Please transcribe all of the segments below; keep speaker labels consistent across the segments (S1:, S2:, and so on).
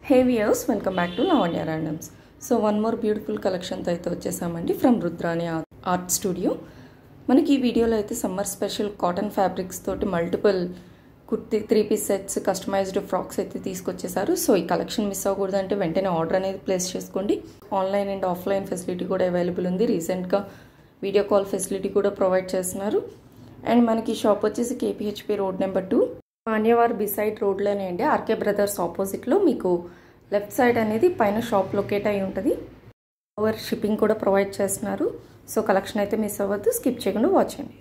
S1: Hey viewers, welcome back to Lavanya Randoms. So one more beautiful collection అయితే వచ్చేసామండి from Rudrani art studio. మనకి ఈ వీడియోలో అయితే సమ్మర్ స్పెషల్ కాటన్ ఫ్యాబ్రిక్స్ తోటి multiple kurti 3-piece sets customised frocks అయితే తీసుకొచ్చేసారు. సో ఈ కలెక్షన్ మిస్ అవ్వకూడదంటే వెంటనే ఆర్డర్ అనేది ప్లేస్ చేసుకోండి. ఆన్లైన్ అండ్ ఆఫ్లైన్ ఫెసిలిటీ కూడా అవైలబుల్ ఉంది. రీసెంట్గా వీడియో కాల్ ఫెసిలిటీ కూడా ప్రొవైడ్ చేస్తున్నారు. అండ్ మనకి షాప్ వచ్చేసి KPHP road number 2 Manyavar beside రోడ్లోనే అండి. ఆర్కే బ్రదర్స్ ఆపోజిట్లో మీకు లెఫ్ట్ సైడ్ అనేది పైన షాప్ లొకేట్ అయి ఉంటుంది. ఓవర్ షిప్పింగ్ కూడా ప్రొవైడ్ చేస్తున్నారు. సో కలెక్షన్ అయితే మిస్ అవ్వద్దు, స్కిప్ చేయకుండా వాచ్ చేయండి.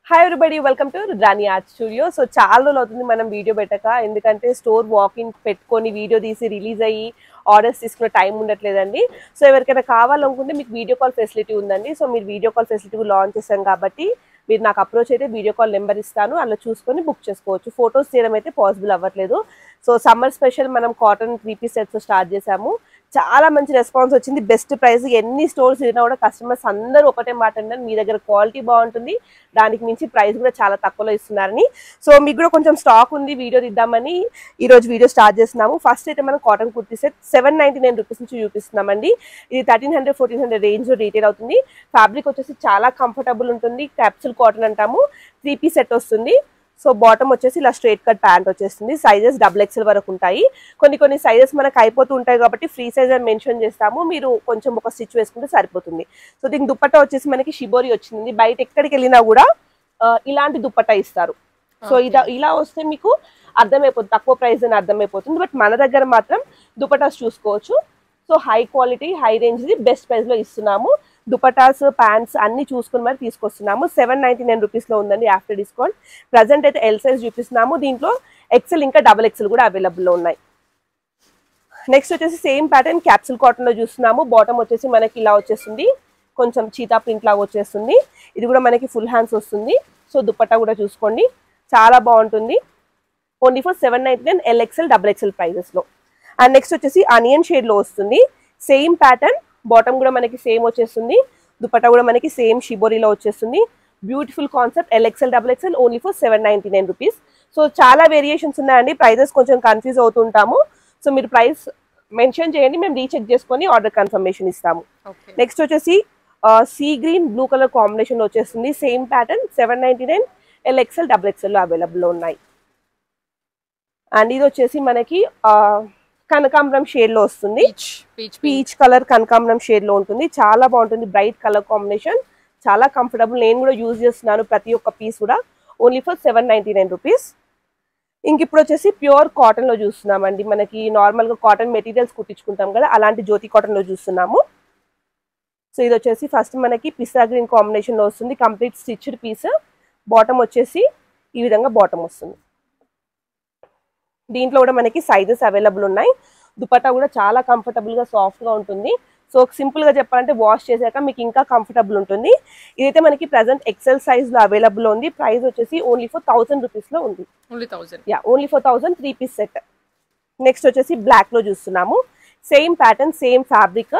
S2: Hi everybody, welcome to Rudrani art studio. So చాలా రోజులు అవుతుంది మనం వీడియో పెట్టక, ఎందుకంటే స్టోర్ వాకింగ్ పెట్టుకొని వీడియో తీసి రిలీజ్ అయ్యి ఆర్డర్స్ తీసుకునే టైం ఉండట్లేదండి. సో ఎవరికైనా కావాలనుకుంటే మీకు వీడియో కాల్ ఫెసిలిటీ ఉందండి. సో మీరు వీడియో కాల్ ఫెసిలిటీ లాంచ్ చేశాం కాబట్టి మీరు నాకు అప్రోచ్ అయితే వీడియో కాల్ నెంబర్ ఇస్తాను, అలా చూసుకొని బుక్ చేసుకోవచ్చు. ఫొటోస్ తీయడం అయితే పాసిబుల్ అవ్వట్లేదు. సో సమ్మర్ స్పెషల్ మనం కాటన్ 3-piece సెట్స్ స్టార్ట్ చేసాము. చాలా మంచి రెస్పాన్స్ వచ్చింది. Best price. ఎన్ని స్టోర్స్ తిరిగినా కూడా కస్టమర్స్ అందరూ ఒకటే మాట అంటారు, మీ దగ్గర క్వాలిటీ బాగుంటుంది, దానికి మించి ప్రైస్ కూడా చాలా తక్కువలో ఇస్తున్నారని. సో మీకు కూడా కొంచెం స్టాక్ ఉంది, వీడియో తీద్దామని ఈరోజు వీడియో స్టార్ట్ చేస్తున్నాము. ఫస్ట్ అయితే మనం కాటన్ కుర్తీ సెట్ 799 రూపీస్ నుంచి చూపిస్తున్నామండి. ఇది 1300-1400 రేంజ్ లో రీటైల్ అవుతుంది. ఫ్యాబ్రిక్ వచ్చేసి చాలా కంఫర్టబుల్ ఉంటుంది. క్యాప్సూల్ కాటన్ అంటాము. 3-piece సెట్ వస్తుంది. సో బాటమ్ వచ్చేసి ఇలా స్ట్రైట్ కట్ ప్యాంట్ వచ్చేస్తుంది. సైజెస్ XXL వరకు ఉంటాయి. కొన్ని సైజెస్ మనకు అయిపోతూ ఉంటాయి కాబట్టి ఫ్రీ సైజ్ అని మెన్షన్ చేస్తాము. మీరు కొంచెం ఒక స్టిచ్ వేసుకుంటే సరిపోతుంది. సో దీనికి దుపట్టా వచ్చేసి మనకి షిబోరి వచ్చింది. బయట ఎక్కడికి వెళ్ళినా కూడా ఇలాంటి దుపట్టా ఇస్తారు. సో ఇలా వస్తే మీకు అర్థమైపోతుంది, తక్కువ ప్రైస్ అని అర్థమైపోతుంది. బట్ మన దగ్గర మాత్రం దుపట్టాస్ చూసుకోవచ్చు. So high quality, high range the best price లో ఇస్తున్నాము. దుపటాస్, ప్యాంట్స్ అన్ని చూసుకుని మరి తీసుకొస్తున్నాము. 799 రూపీస్ లో ఉందండి ఆఫ్టర్ డిస్కౌంట్. ప్రజెంట్ అయితే ఎల్ సైజ్ చూపిస్తున్నాము. దీంట్లో XL ఇంకా XXL కూడా అవైలబుల్ లో ఉన్నాయి. నెక్స్ట్ వచ్చేసి సేమ్ ప్యాటర్న్ క్యాప్సూల్ కాటన్ లో చూస్తున్నాము. బాటమ్ వచ్చేసి మనకి ఇలా వచ్చేస్తుంది, కొంచెం చీతా ప్రింట్ లాగా వచ్చేస్తుంది. ఇది కూడా మనకి ఫుల్ హ్యాండ్స్ వస్తుంది. సో దుపట్టా కూడా చూసుకోండి, చాలా బాగుంటుంది. Only for 799 LXL XXL prices లో. అండ్ నెక్స్ట్ వచ్చేసి ఆనియన్ షేడ్ లో వస్తుంది. సేమ్ ప్యాటర్న్, బాటమ్ కూడా మనకి సేమ్ వచ్చేస్తుంది. దుపట్టా కూడా మనకి సేమ్ షిబోరిలో వచ్చేస్తుంది. Beautiful concept. LXL XXL only for 799 rupees. So చాలా వేరియేషన్స్ ఉన్నాయండి. ప్రైజెస్ కొంచెం కన్ఫ్యూజ్ అవుతుంటాము. సో మీరు ప్రైస్ మెన్షన్ చేయండి, మేము రీచెక్ చేసుకొని ఆర్డర్ కన్ఫర్మేషన్ ఇస్తాము. నెక్స్ట్ వచ్చేసి sea green blue colour combination లో వచ్చేస్తుంది. సేమ్ ప్యాటర్న్ 799 LXL XXL లో అవైలబుల్ లో ఉన్నాయి. అండ్ ఇది వచ్చేసి మనకి కనకాంబరం షేడ్ లో వస్తుంది. పీచ్ కలర్ కనకాంబరం షేడ్ లో ఉంటుంది. చాలా బాగుంటుంది. బ్రైట్ కలర్ కాంబినేషన్, చాలా కంఫర్టబుల్. నేను కూడా యూజ్ చేస్తున్నాను ప్రతి ఒక్క పీస్ కూడా. Only for 799 rupees. ఇంక ఇప్పుడు వచ్చేసి ప్యూర్ కాటన్ లో చూస్తున్నామండి. మనకి నార్మల్ గా కాటన్ మెటీరియల్స్ కుట్టించుకుంటాం కదా, అలాంటి జ్యోతి కాటన్ లో చూస్తున్నాము. సో ఇది వచ్చేసి ఫస్ట్ మనకి పిస్తా గ్రీన్ కాంబినేషన్ లో వస్తుంది. Complete stitched piece. బాటమ్ వచ్చేసి ఈ విధంగా బాటమ్ వస్తుంది. దీంట్లో కూడా మనకి సైజెస్ అవైలబుల్ ఉన్నాయి. దుపట్టా కూడా చాలా కంఫర్టబుల్ గా సాఫ్ట్ గా ఉంటుంది. సో సింపుల్ గా చెప్పాలంటే వాష్ చేశాక మీకు ఇంకా కంఫర్టబుల్ ఉంటుంది. ఇదైతే మనకి ప్రెసెంట్ XL సైజ్ లో అవైలబుల్ ఉంది. ప్రైస్ వచ్చేసి ఓన్లీ ఫర్ 1000 రూపీస్ లో ఉంది. Only for 1000 3-piece set. Next వచ్చేసి బ్లాక్ లో చూస్తున్నాము. Same pattern, same fabric.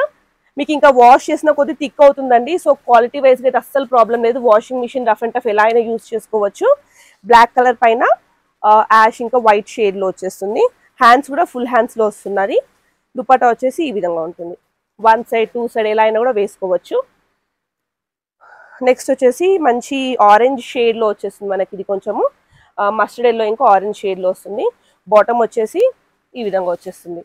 S2: మీకు ఇంకా వాష్ చేసిన కొద్ది థిక్ అవుతుందండి. సో క్వాలిటీ వైజ్ గా అయితే అస్సలు ప్రాబ్లం లేదు. Washing machine rough and tough ఎలా అయినా యూజ్ చేసుకోవచ్చు. బ్లాక్ కలర్ పైన యాష్ ఇంకా వైట్ షేడ్ లో వచ్చేస్తుంది. హ్యాండ్స్ కూడా ఫుల్ హ్యాండ్స్ లో వస్తున్నది. దుపట్టా వచ్చేసి ఈ విధంగా ఉంటుంది. 1 సైడ్ 2 సైడ్ ఎలా అయినా కూడా వేసుకోవచ్చు. నెక్స్ట్ వచ్చేసి మంచి ఆరెంజ్ షేడ్ లో వచ్చేస్తుంది మనకి. ఇది కొంచెము మస్టర్డ్ ఎల్లో ఇంకా ఆరెంజ్ షేడ్ లో వస్తుంది. బాటమ్ వచ్చేసి ఈ విధంగా వచ్చేస్తుంది.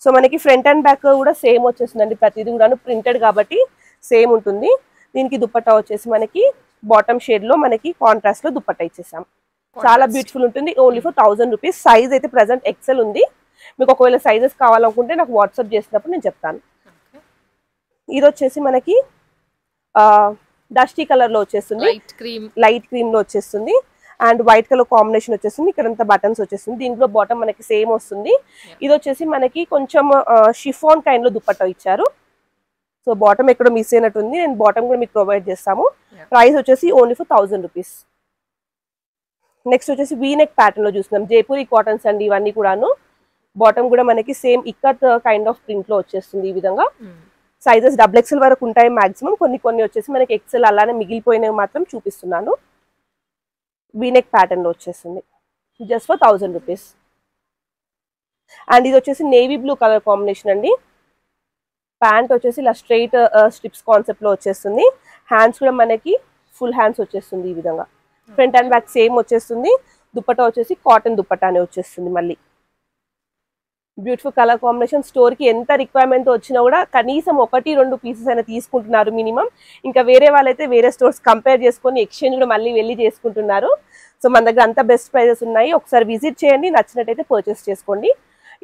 S2: సో మనకి ఫ్రంట్ అండ్ బ్యాక్ కూడా సేమ్ వచ్చేస్తుందండి. ప్రతిదీ కూడా ప్రింటెడ్ కాబట్టి సేమ్ ఉంటుంది. దీనికి దుపట్టా వచ్చేసి మనకి బాటమ్ షేడ్ లో మనకి కాంట్రాస్ట్ లో దుపట్టా ఇచ్చేసాం. చాలా బ్యూటిఫుల్ ఉంటుంది. Only for 1000 rupees. సైజ్ అయితే ప్రెసెంట్ XL ఉంది. మీకు ఒకవేళ సైజెస్ కావాలనుకుంటే నాకు వాట్సాప్ చేసినప్పుడు నేను చెప్తాను. ఇది వచ్చేసి మనకి డస్టీ కలర్ లో వచ్చేస్తుంది. లైట్ క్రీమ్ లో వచ్చేస్తుంది. అండ్ వైట్ కలర్ కాంబినేషన్ వచ్చేస్తుంది. ఇక్కడంతా బటన్స్ వచ్చేస్తుంది. దీంట్లో బాటమ్ మనకి సేమ్ వస్తుంది. ఇది వచ్చేసి మనకి కొంచెం షిఫాన్ కైండ్ లో దుపట్టా ఇచ్చారు. సో బాటమ్ ఎక్కడో మిస్ అయినట్టుంది. నేను బాటమ్ కూడా మీకు ప్రొవైడ్ చేస్తాము. ప్రైస్ వచ్చేసి ఓన్లీ ఫర్ 1000 రూపీస్. నెక్స్ట్ వచ్చేసి వీనెక్ ప్యాటర్న్ లో చూస్తున్నాం. జైపూరి కాటన్స్ అండి ఇవన్నీ కూడాను. బాటమ్ కూడా మనకి same ikat kind of print లో వచ్చేస్తుంది. ఈ విధంగా సైజెస్ XXL వరకు ఉంటాయి మాక్సిమం. కొన్ని వచ్చేసి మనకి XL అలానే మిగిలిపోయినవి మాత్రం చూపిస్తున్నాను. వీనెక్ ప్యాటర్న్ లో వచ్చేస్తుంది జస్ట్ ఫర్ 1000 రూపీస్. అండ్ ఇది వచ్చేసి నేవీ బ్లూ కలర్ కాంబినేషన్ అండి. ప్యాంట్ వచ్చేసి ఇలా స్ట్రైట్ స్ట్రిప్స్ కాన్సెప్ట్ లో వచ్చేస్తుంది. హ్యాండ్స్ కూడా మనకి ఫుల్ హ్యాండ్స్ వచ్చేస్తుంది ఈ విధంగా. ఫ్రంట్ అండ్ బ్యాక్ సేమ్ వచ్చేస్తుంది. దుపట్టా వచ్చేసి కాటన్ దుపట్టానే వచ్చేస్తుంది. మళ్ళీ బ్యూటిఫుల్ కలర్ కాంబినేషన్. స్టోర్ కి ఎంత రిక్వైర్మెంట్ వచ్చినా కూడా కనీసం 1-2 పీసెస్ అయినా తీసుకుంటున్నారు మినిమం. ఇంకా వేరే వాళ్ళైతే వేరే స్టోర్స్ కంపేర్ చేసుకొని ఎక్స్చేంజ్ కూడా మళ్ళీ వెళ్ళి చేసుకుంటున్నారు. సో మన దగ్గర అంతా బెస్ట్ ప్రైజెస్ ఉన్నాయి. ఒకసారి విజిట్ చేయండి, నచ్చినట్టయితే పర్చేస్ చేసుకోండి.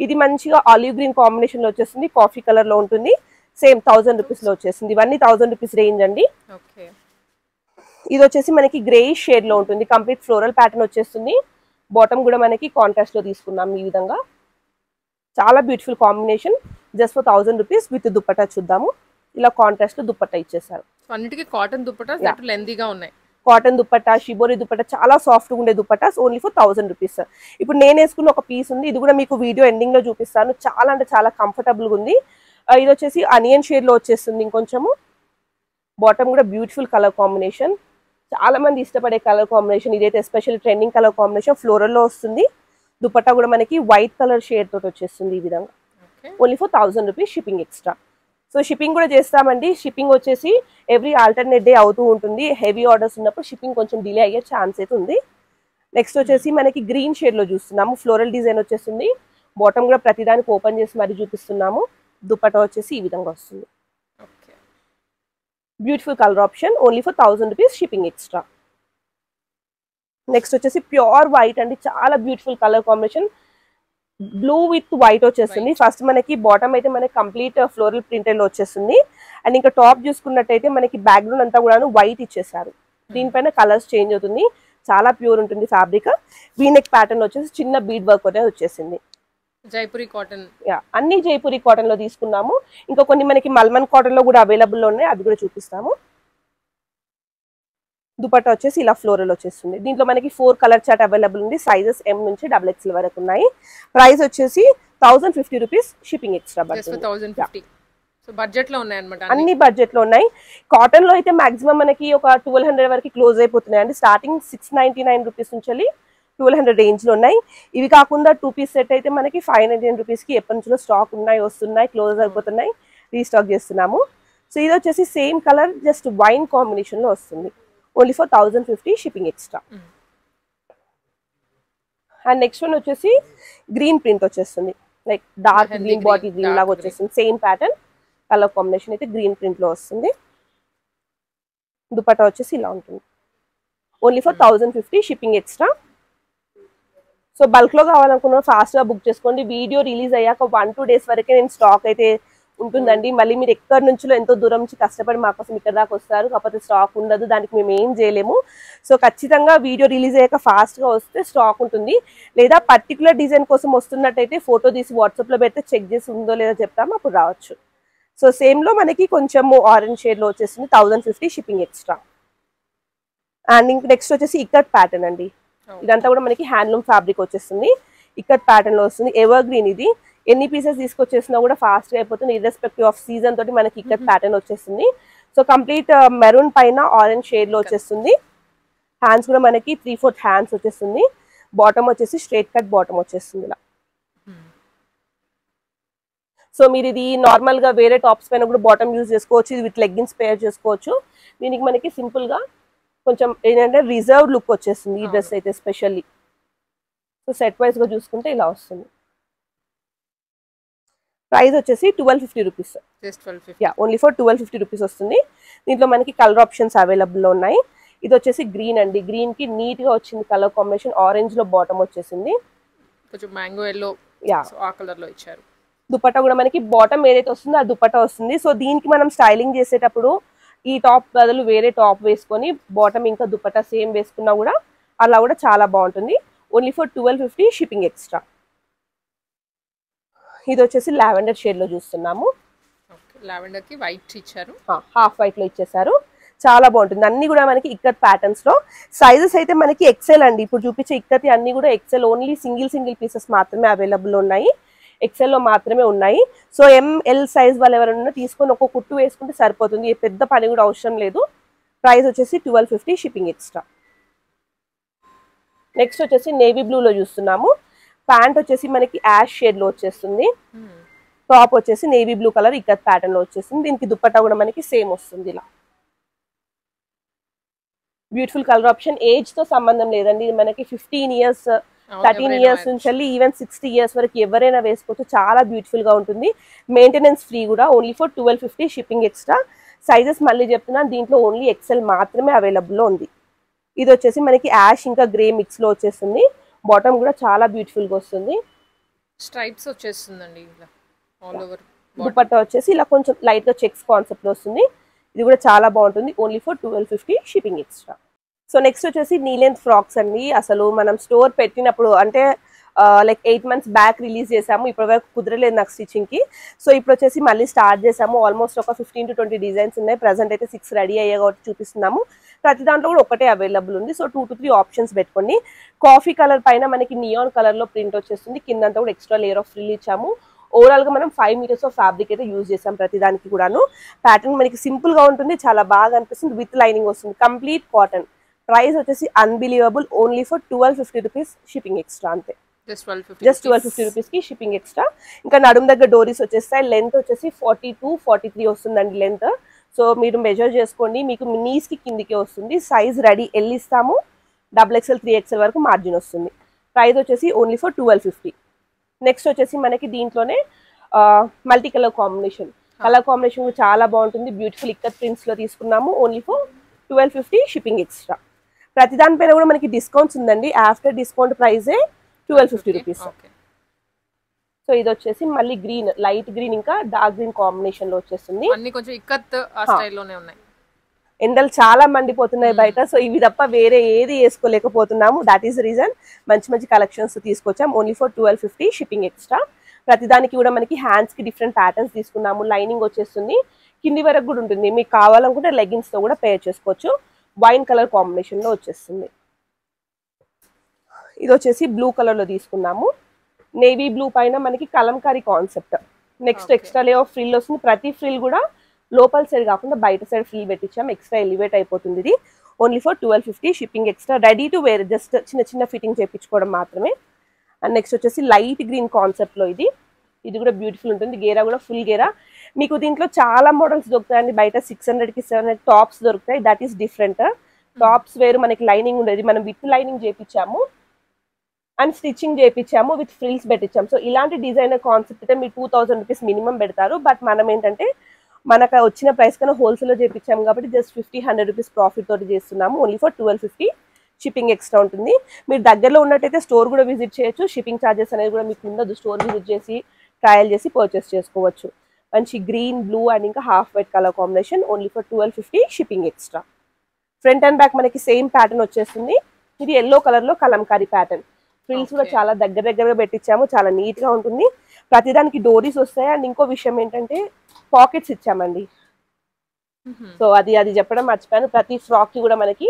S2: ఇది మంచిగా ఆలివ్ గ్రీన్ కాంబినేషన్ లో వచ్చేస్తుంది. కాఫీ కలర్ లో ఉంటుంది. సేమ్ 1000 రూపీస్ లో వచ్చేస్తుంది. ఇవన్నీ 1000 రూపీస్ రేంజ్ అండి. ఇది వచ్చేసి మనకి గ్రేయిష్ షేడ్ లో ఉంటుంది. కంప్లీట్ ఫ్లోరల్ ప్యాటర్న్ వచ్చేస్తుంది. బాటమ్ కూడా మనకి కాంట్రాస్ట్ లో తీసుకున్నాం ఈ విధంగా. చాలా beautiful combination. Just for 1000 rupees with dupatta చూద్దాము. ఇలా కాంట్రాస్ట్ దుపట్టా ఇచ్చేసారు.
S1: అన్నిటికీ కాటన్ దుపట్టా లెంతీగా ఉన్నాయి.
S2: కాటన్ దుపట్టా, షిబోరి దుపట్టా, చాలా సాఫ్ట్గా ఉండే దుపట్టాస్ ఓన్లీ ఫర్ 1000 రూపీస్. ఇప్పుడు నేను వేసుకున్న ఒక పీస్ ఉంది. ఇది కూడా మీకు వీడియో ఎండింగ్ లో చూపిస్తాను. చాలా అంటే చాలా కంఫర్టబుల్గా ఉంది. ఇది వచ్చేసి అనియన్ షేడ్ లో వచ్చేస్తుంది. ఇంకొంచెము బాటమ్ కూడా బ్యూటిఫుల్ కలర్ కాంబినేషన్. చాలా మంది ఇష్టపడే కలర్ కాంబినేషన్ ఇదైతే. Especially trending colour combination. Floral లో వస్తుంది. దుపట్టా కూడా మనకి వైట్ కలర్ షేడ్ తోటి వచ్చేస్తుంది ఈ విధంగా. Only for 1000 rupees shipping extra. So shipping కూడా చేస్తామండి. షిప్పింగ్ వచ్చేసి ఎవ్రీ ఆల్టర్నేట్ డే అవుతూ ఉంటుంది. హెవీ ఆర్డర్స్ ఉన్నప్పుడు షిప్పింగ్ కొంచెం డిలే అయ్యే ఛాన్స్ అయితే ఉంది. నెక్స్ట్ వచ్చేసి మనకి గ్రీన్ షేడ్ లో చూస్తున్నాము. ఫ్లోరల్ డిజైన్ వచ్చేస్తుంది. బాటమ్ కూడా ప్రతిదానికి ఓపెన్ చేసి మరి చూపిస్తున్నాము. దుపట్టా వచ్చేసి ఈ విధంగా వస్తుంది. Beautiful colour option. Only for 1000 rupees shipping extra. Next వచ్చేసి ప్యూర్ వైట్ అండి. చాలా beautiful colour combination. Blue with white వచ్చేస్తుంది. ఫస్ట్ మనకి బాటమ్ అయితే మనకి కంప్లీట్ ఫ్లోరల్ ప్రింటెడ్ లో వచ్చేస్తుంది. అండ్ ఇంకా టాప్ చూసుకున్నట్టయితే మనకి బ్యాక్గ్రౌండ్ అంతా కూడా వైట్ ఇచ్చేసారు. దీనిపైన కలర్స్ చేంజ్ అవుతుంది. చాలా ప్యూర్ ఉంటుంది ఫ్యాబ్రిక్. వీనెక్ ప్యాటర్న్ వచ్చేసి చిన్న బీడ్ వర్క్ అనేది వచ్చేసింది.
S1: జైపురి కాటన్.
S2: అన్ని జైపురి కాటన్ లో తీసుకున్నాము. ఇంకా కొన్ని మనకి మల్మన్ కాటన్ లో కూడా అవైలబుల్ లో ఉన్నాయి. అది కూడా చూపిస్తాము. దుపట్టా వచ్చేసి ఇలా ఫ్లోరల్ వచ్చేస్తుంది. దీంట్లో మనకి 4 కలర్ చార్ట్ అవైలబుల్ ఉంది. సైజెస్ M నుంచి XXL వరకు ఉన్నాయి. ప్రైస్ వచ్చేసి 1050 రూపీస్ షిప్పింగ్ ఎక్స్ట్రా.
S1: బడ్జెట్ లో ఉన్నాయి అన్నమాట.
S2: అన్ని బడ్జెట్ లో ఉన్నాయి. కాటన్ లో అయితే మాక్సిమం మనకి ఒక 1200 వరకు క్లోజ్ అయిపోతున్నాయి అండి. స్టార్టింగ్ 699 రూపీస్ నుంచి 1200 రేంజ్ లో ఉన్నాయి. ఇవి కాకుండా 2 పీస్ సెట్ అయితే మనకి 599 రూపీస్ కి ఎప్పటి నుంచో స్టాక్ ఉన్నాయి, వస్తున్నాయి, క్లోజ్ అయిపోతున్నాయి. రీస్టాక్ చేస్తున్నాము. సో ఇది వచ్చేసి same colour just wine combination లో వస్తుంది. Only for 1050 shipping extra. And next one వచ్చేసి గ్రీన్ ప్రింట్ వచ్చేస్తుంది. Like dark green, bottle green లాగా వచ్చేస్తుంది. సేమ్ ప్యాటర్న్ కలర్ కాంబినేషన్ అయితే గ్రీన్ ప్రింట్ లో వస్తుంది. దుపట్టా వచ్చేసి ఇలా ఉంటుంది. Only for 1050 shipping extra. So bulk లో కావాలనుకున్న ఫాస్ట్ గా బుక్ చేసుకోండి. వీడియో రిలీజ్ అయ్యాక 1-2 డేస్ వరకే నేను స్టాక్ అయితే ఉంటుందండి. మళ్ళీ మీరు ఎక్కడి నుంచో ఎంతో దూరం నుంచి కష్టపడి మా కోసం ఇక్కడ దాకా వస్తారు, కాకపోతే స్టాక్ ఉండదు. దానికి మేము ఏం చేయలేము. సో ఖచ్చితంగా వీడియో రిలీజ్ అయ్యాక ఫాస్ట్ గా వస్తే స్టాక్ ఉంటుంది. లేదా పర్టికులర్ డిజైన్ కోసం వస్తున్నట్టయితే ఫోటో తీసి వాట్సాప్ లో పెడితే చెక్ చేసి ఉందో లేదో చెప్తాము, అప్పుడు రావచ్చు. సో సేమ్ లో మనకి కొంచెం ఆరెంజ్ షేడ్ లో వచ్చేసింది. 1050 షిప్పింగ్ ఎక్స్ట్రా. అండ్ ఇంక నెక్స్ట్ వచ్చేసి ఇక్కత్ ప్యాటర్న్ అండి. ఇదంతా కూడా మనకి హ్యాండ్లూమ్ ఫ్యాబ్రిక్ వచ్చేస్తుంది. ఇక్కత్ ప్యాటర్న్ లో వస్తుంది. Ever green. ఇది ఎన్ని పీసెస్ తీసుకొచ్చేసినా కూడా ఫాస్ట్ గా అయిపోతుంది. ఇర్రెస్పెక్టివ్ ఆఫ్ సీజన్ తోటి మనకి ఇక్కత్ ప్యాటర్న్ వచ్చేస్తుంది. సో కంప్లీట్ మెరూన్ పైన ఆరెంజ్ షేడ్ లో వచ్చేస్తుంది. హ్యాండ్స్ కూడా మనకి 3/4 హ్యాండ్స్ వచ్చేస్తుంది. బాటమ్ వచ్చేసి స్ట్రైట్ కట్ బాటమ్ వచ్చేస్తుంది ఇలా. సో మీరు ఇది నార్మల్ గా వేరే టాప్స్ పైన కూడా బాటమ్ యూజ్ చేసుకోవచ్చు. ఇది విత్ లెగ్గిన్స్ పేర్ చేసుకోవచ్చు. దీనికి మనకి సింపుల్ గా కొంచెం ఏంటంటే రిజర్వ్ లుక్ వచ్చేస్తుంది ఈ డ్రెస్ అయితే స్పెషల్లీ. సో సెట్ వైజ్ గా చూసుకుంటే ఇలా వస్తుంది. ప్రైస్ వచ్చేసి 1250 రూపీస్. ఓన్లీ ఫర్ 1250 రూపీస్ వస్తుంది. దీంట్లో మనకి కలర్ ఆప్షన్స్ అవైలబుల్ లో ఉన్నాయి. ఇది వచ్చేసి గ్రీన్ అండి. గ్రీన్ కి నీట్ గా వచ్చింది కలర్ కాంబినేషన్. ఆరెంజ్ లో బాటమ్ వచ్చేసింది.
S1: కొంచెం మ్యాంగో ఎల్లో ఆ కలర్ లో ఇచ్చారు.
S2: దుపట్టా కూడా మనకి బాటమ్ ఏదైతే వస్తుందో ఆ దుపట్టా వస్తుంది. సో దీనికి మనం స్టైలింగ్ చేసేటప్పుడు ఈ టాప్ బదులు వేరే టాప్ వేసుకొని బాటమ్ ఇంకా దుపట్టా సేమ్ వేసుకున్నా కూడా అలా కూడా చాలా బాగుంటుంది. Only for 1250 shipping extra. ఇది వచ్చేసి లావెండర్ షేడ్ లో చూస్తున్నాము.
S1: లావెండర్ కి వైట్ ఇచ్చారు.
S2: హాఫ్ వైట్ లో ఇచ్చేసారు. చాలా బాగుంటుంది. అన్ని కూడా మనకి ఇక్కత్ ప్యాటర్న్స్ లో. సైజెస్ అయితే మనకి ఎక్సెల్ అండి. ఇప్పుడు చూపించే ఇక్కత్ అన్ని కూడా ఎక్సెల్. ఓన్లీ సింగిల్ పీసెస్ మాత్రమే అవైలబుల్ ఉన్నాయి. ఎక్సెల్ లో మాత్రమే ఉన్నాయి. సో ML సైజ్ వాళ్ళు ఎవరైనా తీసుకొని ఒక కుట్టు వేసుకుంటే సరిపోతుంది. పెద్ద పని కూడా అవసరం లేదు. ప్రైస్ వచ్చేసి 1250 షిప్పింగ్ ఎక్స్ట్రా. నెక్స్ట్ వచ్చేసి నేవీ బ్లూ లో చూస్తున్నాము. ప్యాంట్ వచ్చేసి మనకి యాష్ షేడ్ లో వచ్చేస్తుంది. టాప్ వచ్చేసి navy blue colour ikat pattern లో వచ్చేస్తుంది. దీనికి దుపట్టా కూడా మనకి సేమ్ వస్తుంది. ఇలా బ్యూటిఫుల్ కలర్ ఆప్షన్. ఏజ్ తో సంబంధం లేదండి. ఇది మనకి 15 ఇయర్స్ 13 ఇయర్స్ నుంచి వెళ్ళి ఈవెన్ 60 ఇయర్స్ వరకు ఎవరైనా వేసుకోవచ్చు. చాలా బ్యూటిఫుల్ గా ఉంటుంది. మెయింటెనెన్స్ ఫ్రీ కూడా. Only for 1250 shipping extra. Sizes మళ్ళీ చెప్తున్నాను, దీంట్లో ఓన్లీ ఎక్సెల్ మాత్రమే అవైలబుల్ లో ఉంది. ఇది వచ్చేసి మనకి యాష్ ఇంకా గ్రే మిక్స్ లో వచ్చేస్తుంది. బాటమ్ కూడా చాలా బ్యూటిఫుల్ గా వస్తుంది.
S3: స్ట్రైప్స్ వచ్చేస్తుందండి ఆల్ ఓవర్.
S2: దుపట్టా వచ్చేసి ఇలా కొంచెం లైట్ గా చెక్స్ కాన్సెప్ట్ లో వస్తుంది. ఇది కూడా చాలా బాగుంటుంది. Only for 1250 shipping extra. So next వచ్చేసి నీ లెంత్ ఫ్రాక్స్ అండి. అసలు మనం స్టోర్ పెట్టినప్పుడు అంటే లైక్ 8 months బ్యాక్ రిలీజ్ చేసాము. ఇప్పటి వరకు కుదరలేదు నాకు స్టిచ్చింగ్ కి. సో ఇప్పుడు వచ్చేసి మళ్ళీ స్టార్ట్ చేసాము. ఆల్మోస్ట్ ఒక 15 to 20 డిజైన్స్ ఉన్నాయి. ప్రెసెంట్ అయితే 6 రెడీ అయ్యే కాబట్టి చూపిస్తున్నాము. ప్రతి దాంట్లో కూడా ఒకటే అవైలబుల్ ఉంది. సో 2 to 3 ఆప్షన్స్ పెట్టుకోండి. కాఫీ కలర్ పైన మనకి నియాన్ కలర్ లో ప్రింట్ వచ్చేస్తుంది. కిందంతా కూడా ఎక్స్ట్రా లేయర్ ఆఫ్ ఫ్రిల్ ఇచ్చాము. ఓవరాల్ గా మనం 5 meters ఆఫ్ ఫ్యాబ్రిక్ అయితే యూజ్ చేసాం ప్రతి దానికి కూడాను. ప్యాటర్న్ మనకి సింపుల్ గా ఉంటుంది, చాలా బాగా అనిపిస్తుంది. విత్ లైనింగ్ వస్తుంది. Complete cotton. ప్రైస్ వచ్చేసి unbelievable. Only for 1250 rupees shipping extra. అంతే, జస్ట్ 1250 రూపీస్ కి షిప్పింగ్ ఎక్స్ట్రా. ఇంకా నడుము దగ్గర డోరీస్ వచ్చేస్తాయి. లెంత్ వచ్చేసి 42-43 వస్తుందండి లెంత్. సో మీరు మెజర్ చేసుకోండి. మీకు నీస్ కి కిందికి వస్తుంది. సైజ్ రెడీ ఎల్ ఇస్తాము. XXL 3XL వరకు మార్జిన్ వస్తుంది. ప్రైస్ వచ్చేసి ఓన్లీ ఫర్ 1250. నెక్స్ట్ వచ్చేసి మనకి దీంట్లోనే multi colour combination. Colour combination చాలా బాగుంటుంది. బ్యూటిఫుల్ ఇక్కత్ ప్రింట్స్ లో తీసుకున్నాము. Only for 1250 shipping extra. ప్రతి దానిపైన కూడా మనకి డిస్కౌంట్స్ ఉందండి. ఆఫ్టర్ డిస్కౌంట్ ప్రైజే 1250 రూపీస్. సో ఇది వచ్చేసి మళ్ళీ గ్రీన్, లైట్ గ్రీన్ ఇంకా డార్క్ గ్రీన్ కాంబినేషన్ లో వచ్చేస్తుంది.
S3: అన్ని కొంచెం ఇక్కత్ ఆ స్టైల్లోనే ఉన్నాయి.
S2: ఎండలు చాలా మండిపోతున్నాయి బయట. సో ఇవి తప్ప వేరే ఏది వేసుకోలేకపోతున్నాము. దాట్ ఈస్ రీజన్ మంచి మంచి కలెక్షన్స్ తీసుకొచ్చాం. Only for 1250 shipping extra. ప్రతిదానికి కూడా మనకి హ్యాండ్స్ కి డిఫరెంట్ ప్యాటర్న్స్ తీసుకున్నాము. లైనింగ్ వచ్చేస్తుంది. కింది వరకు కూడా ఉంటుంది. మీకు కావాలనుకుంటే లెగ్గిన్స్ తో కూడా పేర్ చేసుకోవచ్చు. వైన్ కలర్ కాంబినేషన్ లో వచ్చేస్తుంది. ఇది వచ్చేసి బ్లూ కలర్ లో తీసుకున్నాము. నేవీ బ్లూ పైన మనకి kalamkari concept. Next extra layer of frill వస్తుంది. ప్రతి ఫ్రిల్ కూడా లోపల సైడ్ కాకుండా బయట సైడ్ ఫ్రిల్ పెట్టించాం. ఎక్స్ట్రా ఎలివేట్ అయిపోతుంది. ఇది only for 1250 shipping extra. Ready to wear, just చిన్న చిన్న ఫిట్టింగ్ చేయించుకోవడం మాత్రమే. అండ్ నెక్స్ట్ వచ్చేసి లైట్ గ్రీన్ కాన్సెప్ట్ లో ఇది కూడా బ్యూటిఫుల్ ఉంటుంది. గేరా కూడా ఫుల్ గేరా. మీకు దీంట్లో చాలా మోడల్స్ దొరుకుతాయండి. బయట 600కి 700 టాప్స్ దొరుకుతాయి. That is different. టాప్స్ వేరు, మనకి లైనింగ్ ఉండేది. మనం విత్ లైనింగ్ చేయించాము అండ్ స్టిచ్చింగ్ చేయించాము, విత్ ఫ్రిల్స్ పెట్టించాము. సో ఇలాంటి డిజైనర్ కాన్సెప్ట్ అయితే మీరు 2000 రూపీస్ మినిమం పెడతారు. బట్ మనం ఏంటంటే మనకు వచ్చిన ప్రైస్ కన్నా హోల్సేల్లో చేయించాము కాబట్టి జస్ట్ 50-100 రూపీస్ ప్రాఫిట్ తోటి చేస్తున్నాము. ఓన్లీ ఫర్ 1250 షిప్పింగ్ ఎక్స్ట్రా ఉంటుంది. మీరు దగ్గరలో ఉన్నట్టయితే స్టోర్ కూడా విజిట్ చేయొచ్చు. షిప్పింగ్ ఛార్జెస్ అనేది కూడా మీకు ఉండదు. స్టోర్ విజిట్ చేసి ట్రయల్ చేసి పర్చేస్ చేసుకోవచ్చు. మంచి గ్రీన్, బ్లూ అండ్ ఇంకా half white colour combination. Only for 1250 shipping extra. Front and back మనకి సేమ్ ప్యాటర్న్ వచ్చేస్తుంది. ఇది ఎల్లో కలర్ లో కలంకారీ ప్యాటర్న్. ఫ్రిల్స్ కూడా చాలా దగ్గరగా పెట్టించాము. చాలా నీట్ గా ఉంటుంది. ప్రతిదానికి డోరీస్ వస్తాయి. అండ్ ఇంకో విషయం ఏంటంటే పాకెట్స్ ఇచ్చామండి. సో అది చెప్పడం మర్చిపోయాను. ప్రతి ఫ్రాక్ కి కూడా మనకి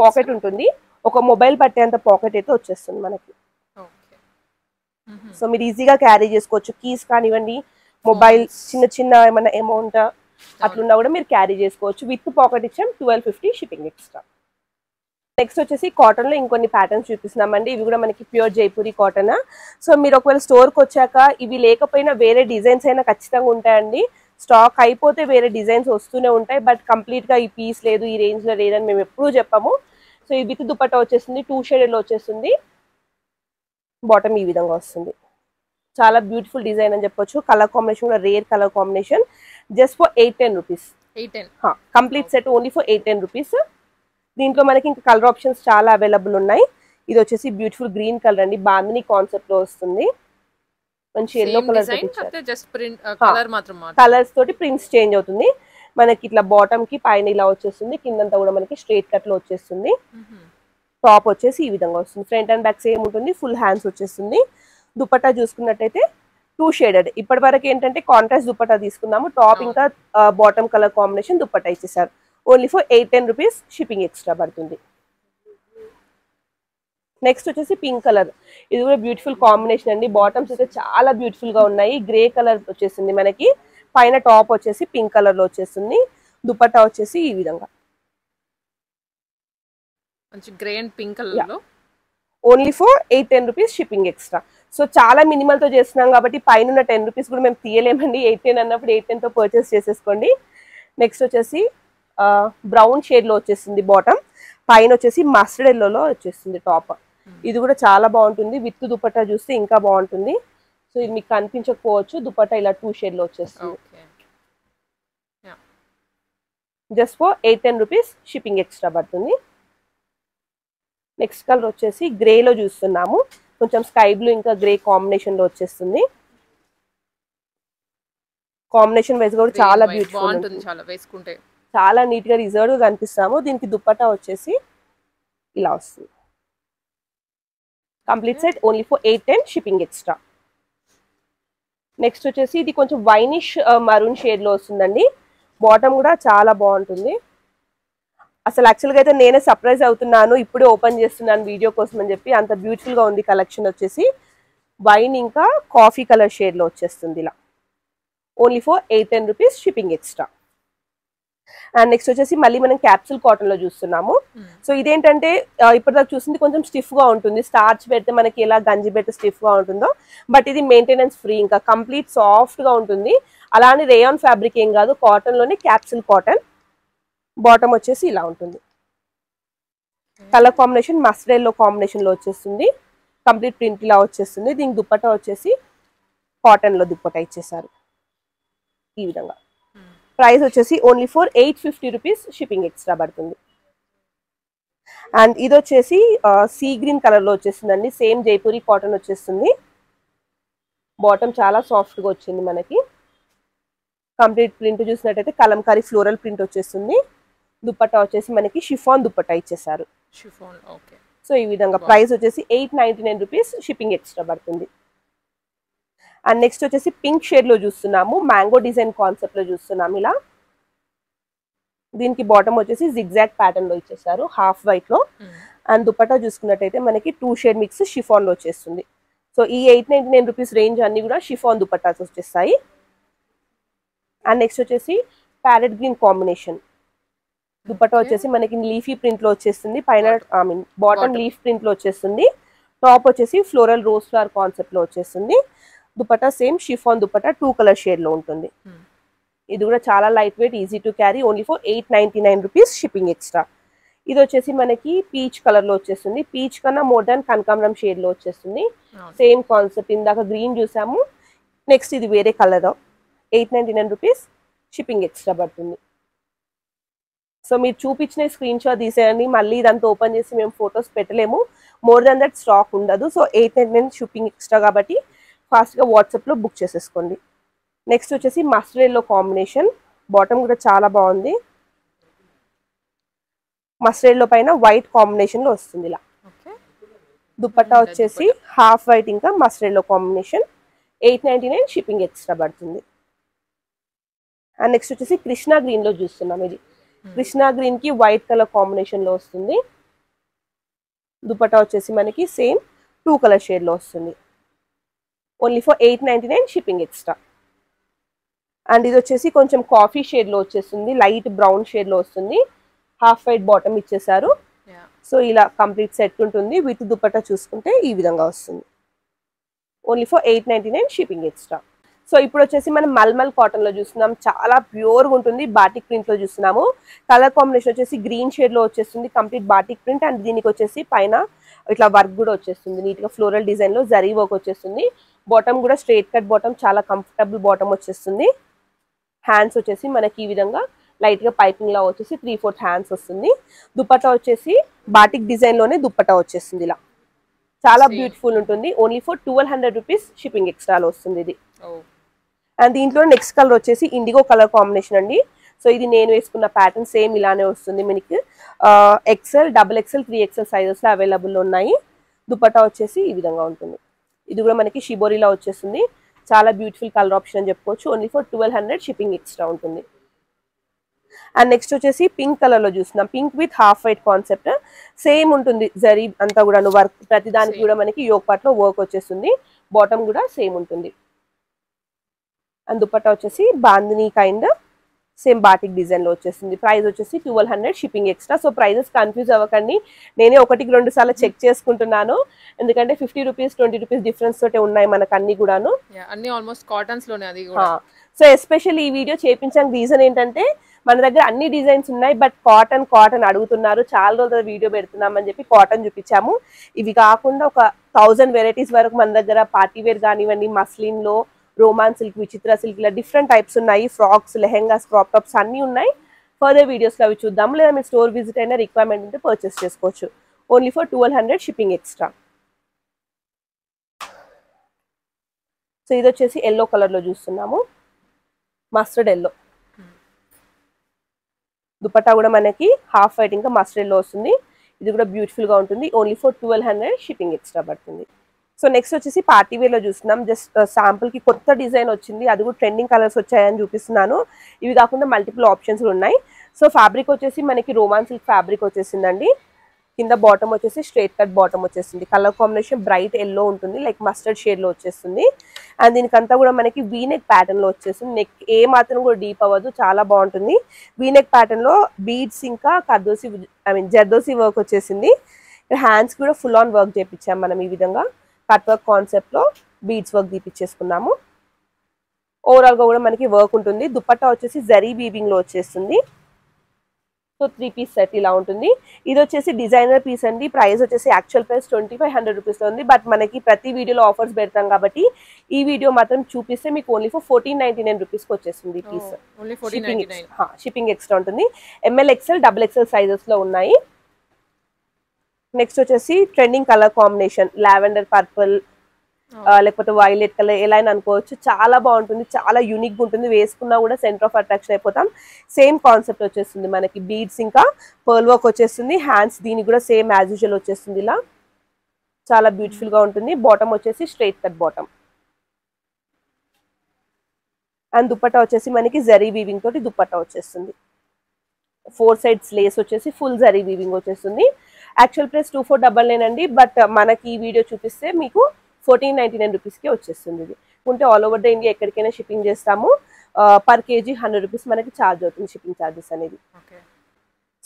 S2: పాకెట్ ఉంటుంది. ఒక మొబైల్ పట్టేంత పాకెట్ అయితే వచ్చేస్తుంది మనకి. సో మీరు ఈజీగా క్యారీ చేసుకోవచ్చు. కీస్ కానివ్వండి, మొబైల్, చిన్న ఏమైనా అమౌంట్ అట్లున్నా కూడా మీరు క్యారీ చేసుకోవచ్చు. విత్ పాకెట్ ఇచ్చాం. 1250 షిప్పింగ్ ఎక్స్ట్రా. నెక్స్ట్ వచ్చేసి కాటన్ లో ఇంకొన్ని ప్యాటర్న్స్ చూపిస్తున్నామండి. ఇవి కూడా మనకి ప్యూర్ జైపూరి కాటన్. సో మీరు ఒకవేళ స్టోర్కి వచ్చాక ఇవి లేకపోయినా వేరే డిజైన్స్ అయినా ఖచ్చితంగా ఉంటాయండి. స్టాక్ అయిపోతే వేరే డిజైన్స్ వస్తూనే ఉంటాయి. బట్ కంప్లీట్ గా ఈ పీస్ లేదు, ఈ రేంజ్ లో లేదని మేము ఎప్పుడూ చెప్పాము. సో ఈ విత్ దుపట్టా వచ్చేస్తుంది. 2 షేడెడ్ లో వచ్చేస్తుంది. బాటమ్ ఈ విధంగా వస్తుంది. చాలా బ్యూటిఫుల్ డిజైన్ అని చెప్పొచ్చు. కలర్ కాంబినేషన్ కూడా rare colour combination. Just for 810 rupees. Complete set only for 810 rupees. దీంట్లో మనకి ఇంకా కలర్ ఆప్షన్స్ చాలా అవైలబుల్ ఉన్నాయి. ఇది వచ్చేసి బ్యూటిఫుల్ గ్రీన్ కలర్ అండి. బాందిని కాన్సెప్ట్ లో వస్తుంది. మంచి ఎల్లో కలర్ కలర్స్ తోటి ప్రింట్స్ చేంజ్ అవుతుంది. మనకి ఇట్లా బాటమ్ కి పైన ఇలా వచ్చేస్తుంది. కిందంతా కూడా మనకి స్ట్రైట్ కట్ లో వచ్చేస్తుంది. టాప్ వచ్చేసి ఈ విధంగా వస్తుంది. ఫ్రంట్ అండ్ బ్యాక్ సేమ్ ఉంటుంది. ఫుల్ హ్యాండ్స్ వచ్చేస్తుంది. దుపట్టా చూసుకున్నట్టయితే 2 షేడెడ్. ఇప్పటి వరకు ఏంటంటే కాంట్రాస్ట్ దుపట్టా తీసుకున్నాము. టాప్ ఇంకా బాటమ్ కలర్ కాంబినేషన్ దుపట్టా ఇచ్చేసారు. Only for 810 rupees shipping extra పడుతుంది. నెక్స్ట్ వచ్చేసి పింక్ కలర్. ఇది కూడా బ్యూటిఫుల్ కాంబినేషన్ అండి. బాటమ్స్ అయితే చాలా బ్యూటిఫుల్ గా ఉన్నాయి. గ్రే కలర్ వచ్చేసింది మనకి. పైన టాప్ వచ్చేసి పింక్ కలర్ లో వచ్చేస్తుంది. దుపట్టా వచ్చేసి ఈ విధంగా
S3: మంచి గ్రే అండ్ పింక్ కలర్ లో.
S2: Only for 810 rupees shipping extra. So చాలా మినిమల్తో చేస్తున్నాం కాబట్టి పైన 10 రూపీస్ కూడా మేము తీయలేమండి. 810 అన్నప్పుడు 810తో పర్చేస్ చేసేసుకోండి. నెక్స్ట్ వచ్చేసి బ్రౌన్ షేడ్లో వచ్చేసింది బాటమ్, పైన వచ్చేసి మస్టర్డ్ ఎల్లోలో వచ్చేస్తుంది టాప్. ఇది కూడా చాలా బాగుంటుంది. విత్ దుపట్టా చూస్తే ఇంకా బాగుంటుంది. సో ఇది మీకు కనిపించకపోవచ్చు, దుపట్టా ఇలా 2 షేడ్లో వచ్చేస్తుంది. Just for 810 rupees shipping extra పడుతుంది. నెక్స్ట్ కలర్ వచ్చేసి గ్రేలో చూస్తున్నాము. కొంచెం స్కై బ్లూ ఇంకా గ్రే కాంబినేషన్లో వచ్చేస్తుంది. కాంబినేషన్ వైజ్ కూడా చాలా బ్యూటిఫుల్ ఉంటుంది. చాలా నీట్గా రిజర్వ్గా కనిపిస్తాము. దీనికి దుపట్టా వచ్చేసి ఇలా వస్తుంది. Complete set only for 810 shipping extra. Next వచ్చేసి ఇది కొంచెం వైనిష్ మరూన్ షేడ్లో వస్తుందండి. బాటమ్ కూడా చాలా బాగుంటుంది. అసలు యాక్చువల్గా అయితే నేనే సర్ప్రైజ్ అవుతున్నాను, ఇప్పుడే ఓపెన్ చేస్తున్నాను వీడియో కోసం అని చెప్పి. అంత బ్యూటిఫుల్గా ఉంది కలెక్షన్. వచ్చేసి వైన్ ఇంకా కాఫీ కలర్ షేడ్లో వచ్చేస్తుంది ఇలా. Only for 810 rupees shipping extra. And next వచ్చేసి మళ్ళీ మనం క్యాప్సూల్ కాటన్లో చూస్తున్నాము. సో ఇదేంటంటే ఇప్పటిదాకా చూసింది కొంచెం స్టిఫ్గా ఉంటుంది. స్టార్చ్ పెడితే మనకి ఎలా గంజి పెడితే స్టిఫ్గా ఉంటుందో, బట్ ఇది మెయింటెనెన్స్ ఫ్రీ, ఇంకా కంప్లీట్ సాఫ్ట్గా ఉంటుంది. అలానే రేయాన్ ఫ్యాబ్రిక్ ఏం కాదు, కాటన్లోనే క్యాప్సూల్ కాటన్. బాటమ్ వచ్చేసి ఇలా ఉంటుంది. కలర్ కాంబినేషన్ మస్టర్డ్ ఎల్లో కాంబినేషన్లో వచ్చేస్తుంది. కంప్లీట్ ప్రింట్ ఇలా వచ్చేస్తుంది. దీనికి దుపట్టా వచ్చేసి కాటన్లో దుపట్టా ఇచ్చేసారు ఈ విధంగా. ప్రైస్ వచ్చేసి only for 850 rupees shipping extra పడుతుంది. అండ్ ఇది వచ్చేసి సీ గ్రీన్ కలర్లో వచ్చేస్తుందండి. సేమ్ జైపూరి కాటన్ వచ్చేస్తుంది. బాటమ్ చాలా సాఫ్ట్గా వచ్చింది మనకి. కంప్లీట్ ప్రింట్ చూసినట్టయితే కలంకారీ ఫ్లోరల్ ప్రింట్ వచ్చేస్తుంది. దుపట్టా వచ్చేసి మనకి షిఫాన్ దుపట్టా ఇచ్చేసారు. సో ఈ విధంగా ప్రైస్ వచ్చేసి 899 రూపీస్ షిప్పింగ్ ఎక్స్ట్రా పడుతుంది. అండ్ నెక్స్ట్ వచ్చేసి పింక్ షేడ్లో చూస్తున్నాము. మ్యాంగో డిజైన్ కాన్సెప్ట్లో చూస్తున్నాము ఇలా. దీనికి బాటమ్ వచ్చేసి జిగ్జాగ్ ప్యాటర్న్లో ఇచ్చేసారు హాఫ్ వైట్లో. అండ్ దుపట్టా చూసుకున్నట్టయితే మనకి 2 షేడ్ మిక్స్ షిఫాన్లో వచ్చేస్తుంది. సో ఈ 899 రూపీస్ రేంజ్ అన్ని కూడా షిఫాన్ దుపట్టాస్ వచ్చేస్తాయి. అండ్ నెక్స్ట్ వచ్చేసి ప్యారెట్ గ్రీన్ కాంబినేషన్. దుపట్టా వచ్చేసి మనకి లీఫీ ప్రింట్లో వచ్చేస్తుంది. పైన బాటమ్ లీఫ్ ప్రింట్లో వచ్చేస్తుంది. టాప్ వచ్చేసి ఫ్లోరల్ రోజ్ ఫ్లవర్ కాన్సెప్ట్లో వచ్చేస్తుంది. Dupatta same chiffon dupatta 2 colour షేడ్లో ఉంటుంది. ఇది కూడా చాలా light weight, easy to carry. Only for 899 rupees shipping extra. ఇది వచ్చేసి మనకి పీచ్ కలర్లో వచ్చేస్తుంది. పీచ్ కన్నా మోడర్న్ కనకాంబరం షేడ్లో వచ్చేస్తుంది. సేమ్ కాన్సెప్ట్, ఇందాక గ్రీన్ చూసాము, నెక్స్ట్ ఇది వేరే కలర్. 899 రూపీస్ షిప్పింగ్ ఎక్స్ట్రా పడుతుంది. సో మీరు చూపించిన స్క్రీన్ షాట్ తీసేయండి. మళ్ళీ ఇదంతా ఓపెన్ చేసి మేము ఫొటోస్ పెట్టలేము. మోర్ దాన్ దట్ స్టాక్ ఉండదు. సో 899 షిప్పింగ్ ఎక్స్ట్రా కాబట్టి ఫాస్ట్గా వాట్సాప్లో బుక్ చేసేసుకోండి. నెక్స్ట్ వచ్చేసి మస్టర్డ్ ఎల్లో కాంబినేషన్. బాటమ్ కూడా చాలా బాగుంది. మస్టర్డ్ ఎల్లో పైన వైట్ కాంబినేషన్లో వస్తుంది ఇలా. దుపట్టా వచ్చేసి హాఫ్ వైట్ ఇంకా mustard yellow combination. 899 shipping extra పడుతుంది. అండ్ నెక్స్ట్ వచ్చేసి కృష్ణా గ్రీన్లో చూస్తున్నాం. ఇది కృష్ణా గ్రీన్కి వైట్ కలర్ కాంబినేషన్లో వస్తుంది. దుపట్టా వచ్చేసి మనకి సేమ్ 2 కలర్ షేడ్లో వస్తుంది. Only for 899 shipping extra. And ఇది వచ్చేసి కొంచెం కాఫీ షేడ్లో వచ్చేస్తుంది. లైట్ బ్రౌన్ షేడ్లో వస్తుంది. హాఫ్ వైట్ బాటమ్ ఇచ్చేసారు. సో ఇలా కంప్లీట్ సెట్ ఉంటుంది. విత్ దుపట్టా చూసుకుంటే ఈ విధంగా వస్తుంది. Only for 899 shipping extra. So ఇప్పుడు వచ్చేసి మనం మల్మల్ కాటన్లో చూస్తున్నాం. చాలా ప్యూర్గా ఉంటుంది. బాటిక్ ప్రింట్లో చూస్తున్నాము. కలర్ కాంబినేషన్ వచ్చేసి గ్రీన్ షేడ్లో వచ్చేస్తుంది. Complete batik print. అండ్ దీనికి వచ్చేసి పైన ఇట్లా వర్క్ కూడా వచ్చేస్తుంది. నీట్గా ఫ్లోరల్ డిజైన్లో జరీ వర్క్ వచ్చేస్తుంది. బాటమ్ కూడా స్ట్రైట్ కట్ బాటమ్, చాలా కంఫర్టబుల్ బాటమ్ వచ్చేస్తుంది. హ్యాండ్స్ వచ్చేసి మనకి ఈ విధంగా లైట్గా పైపింగ్ లా వచ్చేసి 3/4 హ్యాండ్స్ వస్తుంది. దుపట్టా వచ్చేసి బాటిక్ డిజైన్లోనే దుపట్టా వచ్చేస్తుంది ఇలా. చాలా బ్యూటిఫుల్ ఉంటుంది. ఓన్లీ ఫర్ 1200 రూపీస్ షిప్పింగ్ ఎక్స్ట్రాలో వస్తుంది ఇది. అండ్ దీంట్లో నెక్స్ట్ కలర్ వచ్చేసి ఇండిగో కలర్ కాంబినేషన్ అండి. సో ఇది నేను వేసుకున్న ప్యాటర్న్ సేమ్ ఇలానే వస్తుంది. మనకి XL, XXL, 3XL సైజెస్లో అవైలబుల్లో ఉన్నాయి. దుపట్టా వచ్చేసి ఈ విధంగా ఉంటుంది. ఇది కూడా మనకి షిబోరిలా వచ్చేస్తుంది. చాలా బ్యూటిఫుల్ కలర్ ఆప్షన్ అని చెప్పుకోవచ్చు. ఓన్లీ ఫర్ 1200 షిప్పింగ్ ఎక్స్ట్రా ఉంటుంది. అండ్ నెక్స్ట్ వచ్చేసి పింక్ కలర్లో చూస్తున్నాం. Pink with half white concept same ఉంటుంది. జరీ అంతా కూడా వర్క్, ప్రతి దానికి కూడా మనకి యోక్ పార్ట్లో వర్క్ వచ్చేస్తుంది. బాటమ్ కూడా సేమ్ ఉంటుంది. అండ్ దుపట్టా వచ్చేసి బాందిని కైండ్ సేమ్ బాటిక్ డిజైన్లో వచ్చేస్తుంది. ప్రైస్ వచ్చేసి 1200 shipping extra. So prices confuse అవ్వకండి, నేనే 1-2 సార్లు చెక్ చేసుకుంటున్నాను, ఎందుకంటే 50 రూపీస్ 20 రూపీస్ డిఫరెన్స్ తోటే ఉన్నాయి మనకు అన్ని కూడాను.
S3: అన్ని ఆల్మోస్ట్ కాటన్స్ లోనే అది కూడా.
S2: సో ఎస్పెషల్లీ ఈ వీడియో చేయించడానికి రీజన్ ఏంటంటే మన దగ్గర అన్ని డిజైన్స్ ఉన్నాయి, బట్ కాటన్ అడుగుతున్నారు, చాలా రోజులు వీడియో పెడుతున్నామని చెప్పి కాటన్ చూపించాము. ఇవి కాకుండా ఒక 1000 వెరైటీస్ వరకు మన దగ్గర పార్టీ వేర్ కానివ్వండి, మస్లిన్ లో, రోమాన్ సిల్క్, విచిత్ర సిల్క్, ఇలా డిఫరెంట్ టైప్స్ ఉన్నాయి. ఫ్రాక్స్, లెహెంగాస్, క్రాప్ టాప్స్ అన్ని ఉన్నాయి. ఫర్దర్ వీడియోస్లో అవి చూద్దాము, లేదా మీరు స్టోర్ విజిట్ అయినా రిక్వైర్మెంట్ ఉంటే పర్చేస్ చేసుకోవచ్చు. Only for 1200 shipping extra. So ఇది వచ్చేసి ఎల్లో కలర్లో చూస్తున్నాము, మస్టర్డ్ ఎల్లో. దుపట్టా కూడా మనకి హాఫ్ వైట్ ఇంకా మస్టర్డ్ ఎల్లో వస్తుంది. ఇది కూడా బ్యూటిఫుల్గా ఉంటుంది. ఓన్లీ ఫర్ 1200 షిప్పింగ్ ఎక్స్ట్రా పడుతుంది. సో నెక్స్ట్ వచ్చేసి పార్టీ వేర్లో చూస్తున్నాం. జస్ట్ శాంపుల్కి కొత్త డిజైన్ వచ్చింది, అది కూడా ట్రెండింగ్ కలర్స్ వచ్చాయని చూపిస్తున్నాను. ఇవి కాకుండా మల్టిపుల్ ఆప్షన్స్ ఉన్నాయి. సో ఫ్యాబ్రిక్ వచ్చేసి మనకి రోమాన్ సిల్క్ ఫ్యాబ్రిక్ వచ్చేసిందండి. కింద బాటమ్ వచ్చేసి స్ట్రైట్ కట్ బాటమ్ వచ్చేస్తుంది. కలర్ కాంబినేషన్ బ్రైట్ ఎల్లో ఉంటుంది, లైక్ మస్టర్డ్ షేడ్లో వచ్చేస్తుంది. అండ్ దీనికంతా కూడా మనకి వీనెక్ ప్యాటర్న్లో వచ్చేస్తుంది. నెక్ ఏ మాత్రం కూడా డీప్ అవ్వదు, చాలా బాగుంటుంది. వీనెక్ ప్యాటర్న్లో బీడ్స్ ఇంకా జర్దోసి వర్క్ వచ్చేసింది. హ్యాండ్స్ కూడా ఫుల్ ఆన్ వర్క్ చేయించాం మనం. ఈ విధంగా కట్ వర్క్ కాన్సెప్ట్లో బీడ్స్ వర్క్ తీపిచ్చేసుకున్నాము. ఓవరాల్గా కూడా మనకి వర్క్ ఉంటుంది. దుపట్టా వచ్చేసి జరీ వీవింగ్లో వచ్చేస్తుంది. సో 3 పీస్ సెట్ ఇలా ఉంటుంది. ఇది వచ్చేసి డిజైనర్ పీస్ అండి. ప్రైస్ వచ్చేసి యాక్చువల్ ప్రైస్ 2500 రూపీస్లో ఉంది, బట్ మనకి ప్రతి వీడియోలో ఆఫర్స్ పెడతాం కాబట్టి ఈ వీడియో మాత్రం చూపిస్తే మీకు ఓన్లీ ఫర్ 1499 రూపీస్కి వచ్చేస్తుంది పీస్. షిప్పింగ్ ఎక్స్ట్రా ఉంటుంది. ML XL XXL సైజెస్లో ఉన్నాయి. నెక్స్ట్ వచ్చేసి trending colour combination lavender purple, లేకపోతే వైలెట్ కలర్, ఎలా అయినా అనుకోవచ్చు. చాలా బాగుంటుంది, చాలా యూనిక్గా ఉంటుంది. వేసుకున్నా కూడా సెంటర్ ఆఫ్ అట్రాక్షన్ అయిపోతాం. సేమ్ కాన్సెప్ట్ వచ్చేస్తుంది మనకి. బీడ్స్ ఇంకా పర్ల్ వర్క్ వచ్చేస్తుంది. హ్యాండ్స్ దీనికి కూడా సేమ్ యాజ్ యూజువల్ వచ్చేస్తుంది. ఇలా చాలా బ్యూటిఫుల్గా ఉంటుంది. బాటమ్ వచ్చేసి straight cut bottom. And dupatta వచ్చేసి మనకి జరీ వీవింగ్ తోటి దుపట్టా వచ్చేస్తుంది. 4 సైడ్స్ లేస్ వచ్చేసి ఫుల్ జరీ వీవింగ్ వచ్చేస్తుంది. యాక్చువల్ ప్రైస్ 2499 అండి, బట్ మనకి ఈ వీడియో చూపిస్తే మీకు 1499 రూపీస్కే వచ్చేస్తుంది. ఇది ఉంటే ఆల్ ఓవర్ ద ఇండియా ఎక్కడికైనా షిప్పింగ్ చేస్తాము. పర్ కేజీ 100 రూపీస్ మనకి ఛార్జ్ అవుతుంది, షిప్పింగ్ ఛార్జెస్ అనేది.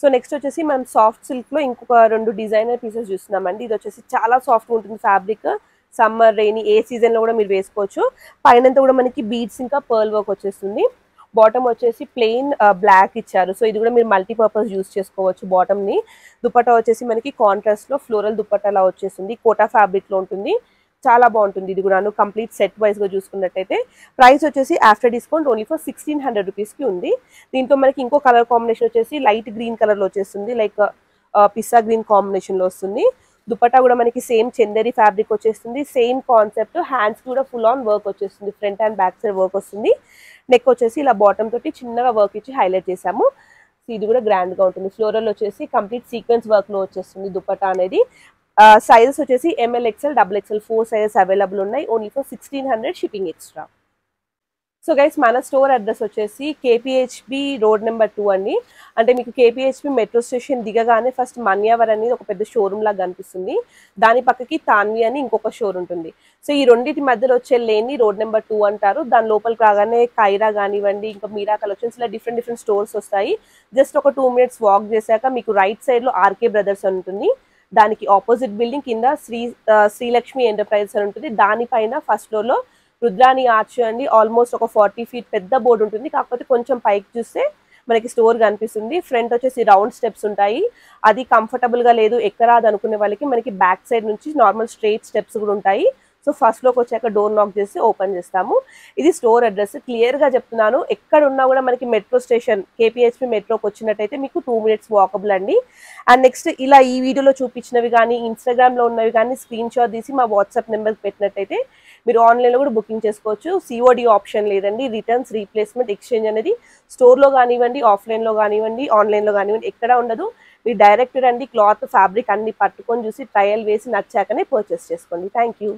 S2: సో నెక్స్ట్ వచ్చేసి మనం సాఫ్ట్ సిల్క్లో ఇంకొక 2 డిజైనర్ పీసెస్ చూస్తున్నామండి. ఇది వచ్చేసి చాలా సాఫ్ట్గా ఉంటుంది ఫ్యాబ్రిక్. సమ్మర్, రెయినీ ఏ సీజన్లో కూడా మీరు వేసుకోవచ్చు. పైనంతా కూడా మనకి బీడ్స్ ఇంకా పర్ల్ వర్క్ వచ్చేస్తుంది. బాటమ్ వచ్చేసి ప్లెయిన్ బ్లాక్ ఇచ్చారు. సో ఇది కూడా మీరు మల్టీపర్పస్ యూస్ చేసుకోవచ్చు బాటమ్ని. దుపట్టా వచ్చేసి మనకి కాంట్రాస్ట్లో ఫ్లోరల్ దుపట్టా అలా వచ్చేస్తుంది. కోటా ఫ్యాబ్రిక్లో ఉంటుంది, చాలా బాగుంటుంది. ఇది కూడా కంప్లీట్ సెట్ వైజ్గా చూసుకున్నట్టయితే ప్రైస్ వచ్చేసి ఆఫ్టర్ డిస్కౌంట్ ఓన్లీ ఫర్ 1600 రూపీస్కి ఉంది. దీంట్లో మనకి ఇంకో కలర్ కాంబినేషన్ వచ్చేసి లైట్ గ్రీన్ కలర్లో వచ్చేస్తుంది, లైక్ పిస్తా గ్రీన్ కాంబినేషన్లో వస్తుంది. దుపట్టా కూడా మనకి సేమ్ చందేరి ఫ్యాబ్రిక్ వచ్చేస్తుంది. Same concept. హ్యాండ్స్ కూడా ఫుల్ ఆన్ వర్క్ వచ్చేస్తుంది, front and back side work వస్తుంది. నెక్ వచ్చేసి ఇలా బాటమ్ తోటి చిన్నగా వర్క్ ఇచ్చి హైలైట్ చేసాము. ఇది కూడా గ్రాండ్గా ఉంటుంది. ఫ్లోరల్ వచ్చేసి కంప్లీట్ సీక్వెన్స్ వర్క్లో వచ్చేస్తుంది దుపట్టా అనేది. సైజెస్ వచ్చేసి ML XL XXL 4 sizes available ఉన్నాయి. Only for 1600 shipping extra. So guys మన స్టోర్ అడ్రస్ వచ్చేసి KPHB రోడ్ నెంబర్ 2 అండి. అంటే మీకు KPHB మెట్రో స్టేషన్ దిగగానే ఫస్ట్ మన్యావర్ అనేది ఒక పెద్ద షోరూమ్ లాగా కనిపిస్తుంది. దాని పక్కకి తాన్వి అని ఇంకొక షోర్ ఉంటుంది. సో ఈ రెండింటి మధ్యలో వచ్చే లేని రోడ్ నెంబర్ 2 అంటారు. దాని లోపలికి రాగానే కైరా కానివ్వండి, ఇంకా మీరా కలెక్షన్స్, ఇలా డిఫరెంట్ స్టోర్స్ వస్తాయి. జస్ట్ ఒక 2 మినిట్స్ వాక్ చేశాక మీకు రైట్ సైడ్లో RK బ్రదర్స్ అని ఉంటుంది. దానికి ఆపోజిట్ బిల్డింగ్ కింద శ్రీలక్ష్మి ఎంటర్ప్రైజెస్ అని ఉంటుంది. దానిపైన ఫస్ట్ ఫ్లోర్లో రుద్రాని ఆర్చ్ అండి. ఆల్మోస్ట్ ఒక 40 ఫీట్ పెద్ద బోర్డు ఉంటుంది. కాకపోతే కొంచెం పైకి చూస్తే మనకి స్టోర్ కనిపిస్తుంది. ఫ్రంట్ వచ్చేసి రౌండ్ స్టెప్స్ ఉంటాయి. అది కంఫర్టబుల్గా లేదు ఎక్కరాదు అనుకునే వాళ్ళకి మనకి బ్యాక్ సైడ్ నుంచి నార్మల్ స్ట్రైట్ స్టెప్స్ కూడా ఉంటాయి. సో ఫస్ట్ ఫ్లోర్కి వచ్చాక డోర్ నాక్ చేసి ఓపెన్ చేస్తాము. ఇది స్టోర్ అడ్రస్. క్లియర్గా చెప్తున్నాను, ఎక్కడ ఉన్నా కూడా మనకి మెట్రో స్టేషన్ KPHB మెట్రోకి వచ్చినట్టయితే మీకు 2 మినిట్స్ వాకబుల్ అండి. అండ్ నెక్స్ట్ ఇలా ఈ వీడియోలో చూపించినవి కానీ, ఇన్స్టాగ్రామ్లో ఉన్నవి కానీ స్క్రీన్ షాట్ తీసి మా వాట్సాప్ నెంబర్కి పెట్టినట్టయితే మీరు ఆన్లైన్లో కూడా బుకింగ్ చేసుకోవచ్చు. COD ఆప్షన్ లేదండి. రిటర్న్స్, రీప్లేస్మెంట్, ఎక్స్చేంజ్ అనేది స్టోర్లో కానివ్వండి, ఆఫ్లైన్లో కానివ్వండి, ఆన్లైన్లో కానివ్వండి ఎక్కడ ఉండదు. మీరు డైరెక్ట్ రండి, క్లాత్, ఫ్యాబ్రిక్ అన్ని పట్టుకొని చూసి ట్రయల్ వేసి నచ్చాకనే పర్చేస్ చేసుకోండి. Thank you.